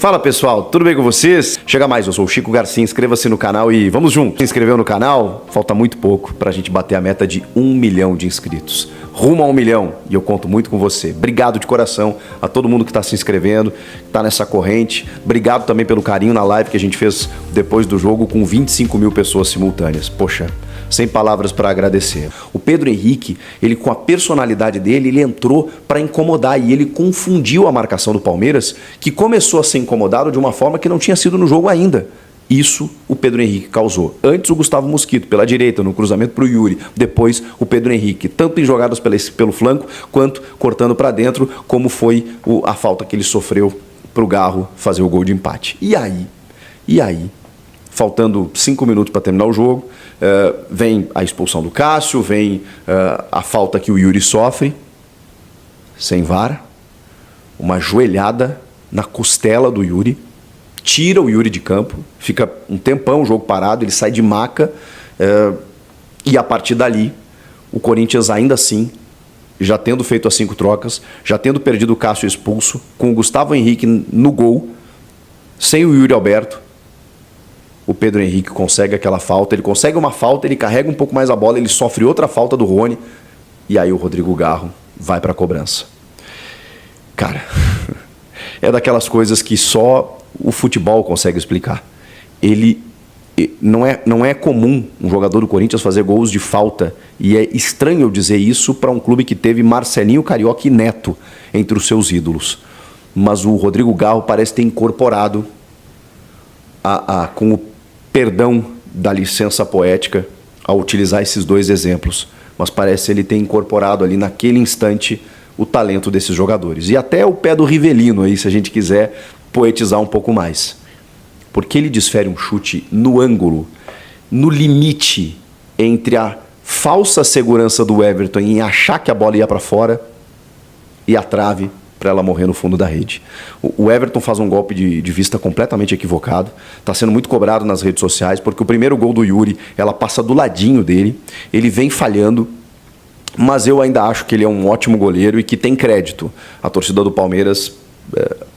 Fala pessoal, tudo bem com vocês? Chega mais, eu sou o Chico Garcia, inscreva-se no canal e vamos juntos. Se inscreveu no canal? Falta muito pouco pra gente bater a meta de 1 milhão de inscritos. Rumo a 1 milhão e eu conto muito com você. Obrigado de coração a todo mundo que está se inscrevendo, que tá nessa corrente. Obrigado também pelo carinho na live que a gente fez depois do jogo com 25 mil pessoas simultâneas. Poxa, sem palavras para agradecer. O Pedro Henrique, ele com a personalidade dele, ele entrou para incomodar e ele confundiu a marcação do Palmeiras, que começou a ser incomodado de uma forma que não tinha sido no jogo ainda. Isso o Pedro Henrique causou. Antes o Gustavo Mosquito pela direita, no cruzamento para o Yuri. Depois o Pedro Henrique, tanto em jogadas pelo flanco, quanto cortando para dentro, como foi a falta que ele sofreu para o Garro fazer o gol de empate. E aí, faltando 5 minutos para terminar o jogo, vem a expulsão do Cássio, vem a falta que o Yuri sofre, sem VAR, uma joelhada na costela do Yuri, tira o Yuri de campo, fica um tempão o jogo parado, ele sai de maca, e a partir dali, o Corinthians ainda assim, já tendo feito as 5 trocas, já tendo perdido o Cássio expulso, com o Gustavo Henrique no gol, sem o Yuri Alberto, o Pedro Henrique consegue aquela falta, ele consegue uma falta, ele carrega um pouco mais a bola, ele sofre outra falta do Rony, e aí o Rodrigo Garro vai para a cobrança. Cara, é daquelas coisas que só o futebol consegue explicar. Não é comum um jogador do Corinthians fazer gols de falta, e é estranho eu dizer isso para um clube que teve Marcelinho, Carioca e Neto entre os seus ídolos. Mas o Rodrigo Garro parece ter incorporado, com o perdão da licença poética, a utilizar esses 2 exemplos, mas parece ele ter incorporado ali naquele instante o talento desses jogadores. E até o pé do Rivelino aí, se a gente quiser poetizar um pouco mais. Porque ele desfere um chute no ângulo, no limite entre a falsa segurança do Everton em achar que a bola ia para fora e a trave para ela morrer no fundo da rede. O Everton faz um golpe de vista completamente equivocado, está sendo muito cobrado nas redes sociais, porque o primeiro gol do Yuri, ela passa do ladinho dele, ele vem falhando, mas eu ainda acho que ele é um ótimo goleiro e que tem crédito. A torcida do Palmeiras,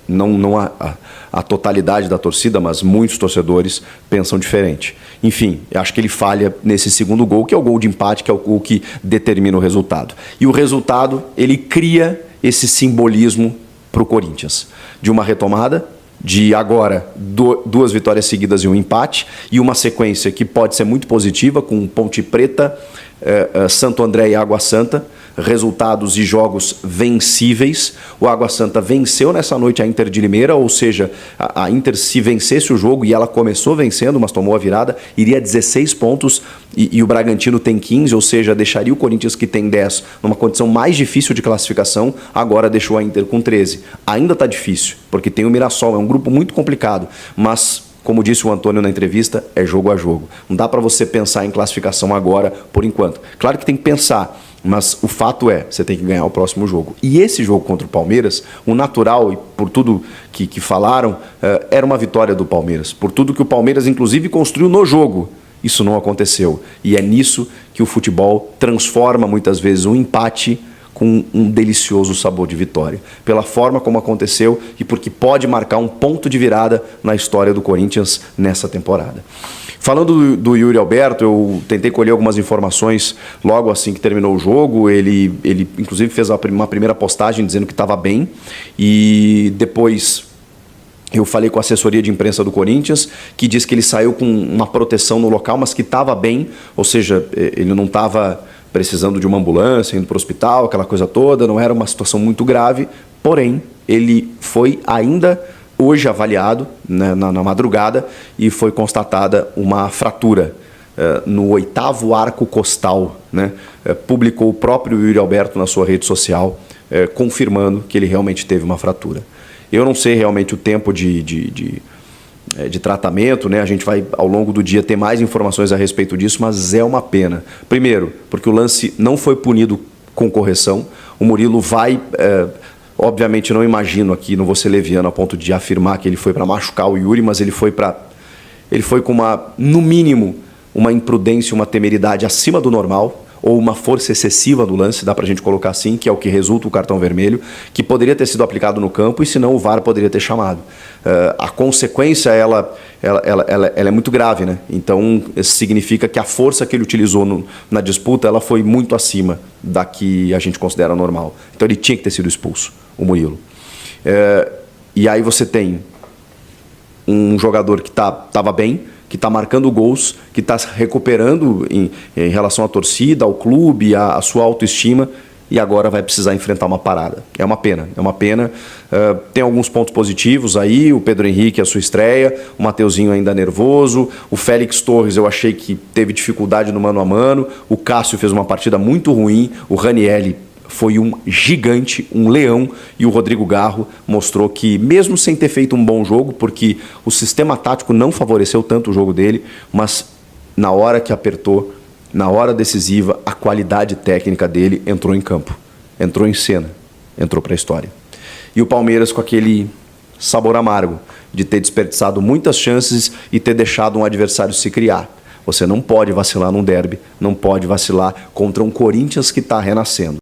não a totalidade da torcida, mas muitos torcedores pensam diferente. Enfim, eu acho que ele falha nesse segundo gol, que é o gol de empate, que é o gol que determina o resultado. E o resultado, ele cria esse simbolismo para o Corinthians, de uma retomada, de agora 2 vitórias seguidas e um empate, e uma sequência que pode ser muito positiva, com Ponte Preta, Santo André e Água Santa, resultados e jogos vencíveis. O Água Santa venceu nessa noite a Inter de Limeira, ou seja, a Inter, se vencesse o jogo, e ela começou vencendo, mas tomou a virada, iria 16 pontos e o Bragantino tem 15, ou seja, deixaria o Corinthians, que tem 10, numa condição mais difícil de classificação, agora deixou a Inter com 13. Ainda está difícil, porque tem o Mirassol, é um grupo muito complicado, mas como disse o Antônio na entrevista, é jogo a jogo. Não dá para você pensar em classificação agora, por enquanto. Claro que tem que pensar, mas o fato é, você tem que ganhar o próximo jogo. E esse jogo contra o Palmeiras, o natural, e por tudo que falaram, era uma vitória do Palmeiras. Por tudo que o Palmeiras, inclusive, construiu no jogo. Isso não aconteceu. E é nisso que o futebol transforma, muitas vezes, um empate com um delicioso sabor de vitória. Pela forma como aconteceu e porque pode marcar um ponto de virada na história do Corinthians nessa temporada. Falando do Yuri Alberto, eu tentei colher algumas informações logo assim que terminou o jogo. Ele inclusive fez uma primeira postagem dizendo que estava bem, e depois eu falei com a assessoria de imprensa do Corinthians, que diz que ele saiu com uma proteção no local, mas que estava bem, ou seja, ele não estava precisando de uma ambulância, indo para o hospital, aquela coisa toda, não era uma situação muito grave, porém, ele foi ainda hoje avaliado, né, na madrugada, e foi constatada uma fratura no 8º arco costal, né? Publicou o próprio Yuri Alberto na sua rede social, confirmando que ele realmente teve uma fratura. Eu não sei realmente o tempo de tratamento, né? A gente vai ao longo do dia ter mais informações a respeito disso, mas é uma pena. Primeiro, porque o lance não foi punido com correção. O Murilo vai, obviamente não imagino aqui, não vou ser leviano a ponto de afirmar que ele foi para machucar o Yuri, mas ele foi com no mínimo, uma imprudência, uma temeridade acima do normal. ou uma força excessiva no lance, dá pra gente colocar assim, que é o que resulta o cartão vermelho, que poderia ter sido aplicado no campo e senão o VAR poderia ter chamado. A consequência, ela é muito grave, né? Então, isso significa que a força que ele utilizou na disputa, ela foi muito acima da que a gente considera normal. Então, ele tinha que ter sido expulso, o Murilo. E aí você tem um jogador que estava bem, que está marcando gols, que está se recuperando em relação à torcida, ao clube, à sua autoestima, e agora vai precisar enfrentar uma parada. É uma pena, é uma pena. Tem alguns pontos positivos aí, o Pedro Henrique, a sua estreia, o Mateuzinho ainda nervoso, o Félix Torres eu achei que teve dificuldade no mano a mano, o Cássio fez uma partida muito ruim, o Ranieri foi um gigante, um leão, e o Rodrigo Garro mostrou que, mesmo sem ter feito um bom jogo, porque o sistema tático não favoreceu tanto o jogo dele, mas na hora que apertou, na hora decisiva, a qualidade técnica dele entrou em campo, entrou em cena, entrou para a história. E o Palmeiras com aquele sabor amargo de ter desperdiçado muitas chances e ter deixado um adversário se criar. Você não pode vacilar num derby, não pode vacilar contra um Corinthians que está renascendo.